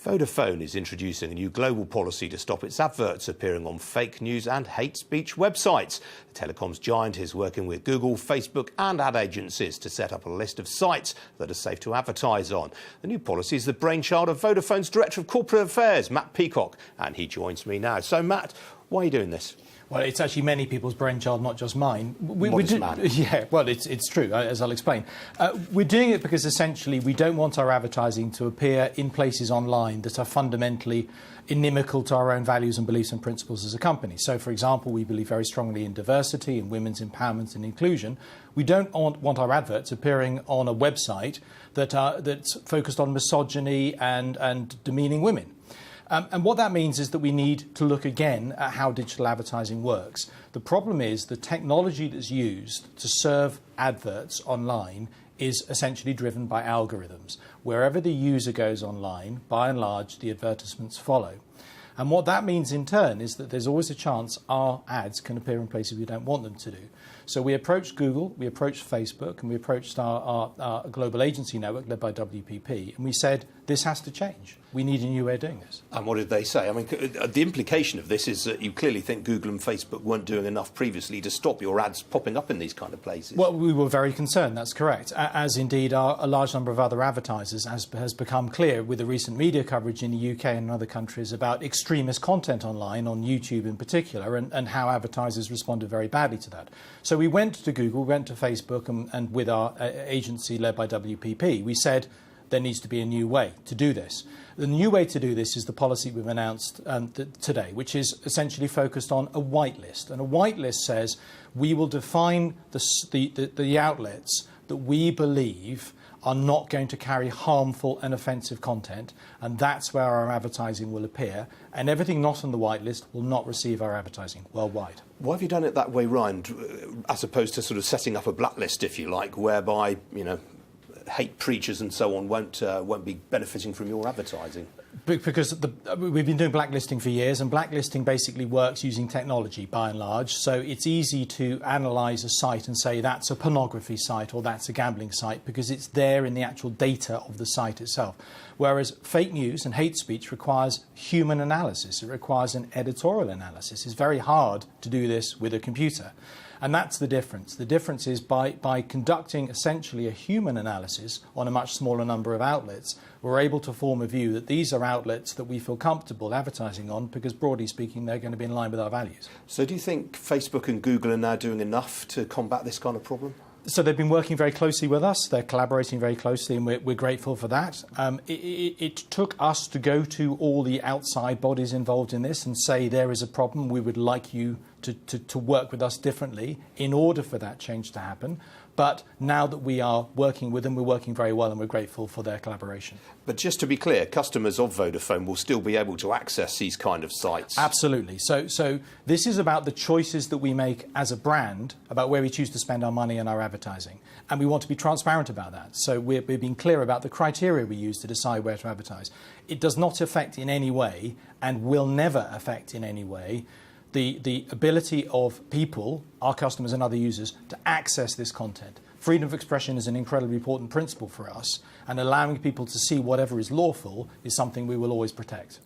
Vodafone is introducing a new global policy to stop its adverts appearing on fake news and hate speech websites. The telecoms giant is working with Google, Facebook and ad agencies to set up a list of sites that are safe to advertise on. The new policy is the brainchild of Vodafone's Director of Corporate Affairs, Matt Peacock, and he joins me now. So, Matt, why are you doing this? Well, it's actually many people's brainchild, not just mine. Yeah, well, it's true, as I'll explain. We're doing it because essentially we don't want our advertising to appear in places online that are fundamentally inimical to our own values and beliefs and principles as a company. So, for example, we believe very strongly in diversity and women's empowerment and inclusion. We don't want our adverts appearing on a website that's focused on misogyny and demeaning women. And what that means is that we need to look again at how digital advertising works. The problem is the technology that's used to serve adverts online is essentially driven by algorithms. Wherever the user goes online, by and large, the advertisements follow. And what that means in turn is that there's always a chance our ads can appear in places we don't want them to do. So we approached Google, we approached Facebook, and we approached our global agency network led by WPP, and we said, this has to change. We need a new way of doing this. And what did they say? I mean, the implication of this is that you clearly think Google and Facebook weren't doing enough previously to stop your ads popping up in these kind of places. Well, we were very concerned, that's correct, as indeed a large number of other advertisers, as has become clear with the recent media coverage in the UK and other countries about extremist content online, on YouTube in particular, and how advertisers responded very badly to that. So we went to Google, we went to Facebook, and with our agency led by WPP, we said there needs to be a new way to do this. The new way to do this is the policy we've announced today, which is essentially focused on a whitelist. And a whitelist says we will define the outlets that we believe are not going to carry harmful and offensive content, and that's where our advertising will appear, and everything not on the whitelist will not receive our advertising worldwide. Why have you done it that way round, as opposed to sort of setting up a blacklist, if you like, whereby, you know, hate preachers and so on won't be benefiting from your advertising? Because we've been doing blacklisting for years, and blacklisting basically works using technology by and large. So it's easy to analyse a site and say that's a pornography site or that's a gambling site because it's there in the actual data of the site itself. Whereas fake news and hate speech requires human analysis. It requires an editorial analysis. It's very hard to do this with a computer. And that's the difference. The difference is by conducting essentially a human analysis on a much smaller number of outlets, we're able to form a view that these are outlets that we feel comfortable advertising on because, broadly speaking, they're going to be in line with our values. So do you think Facebook and Google are now doing enough to combat this kind of problem? So they've been working very closely with us. They're collaborating very closely, and we're grateful for that. It took us to go to all the outside bodies involved in this and say there is a problem. We would like you to work with us differently in order for that change to happen. But now that we are working with them, we're working very well, and we're grateful for their collaboration. But just to be clear, customers of Vodafone will still be able to access these kind of sites? Absolutely. So this is about the choices that we make as a brand about where we choose to spend our money and our advertising. And we want to be transparent about that. So we're being clear about the criteria we use to decide where to advertise. It does not affect in any way, and will never affect in any way, the ability of people, our customers and other users, to access this content. Freedom of expression is an incredibly important principle for us, and allowing people to see whatever is lawful is something we will always protect.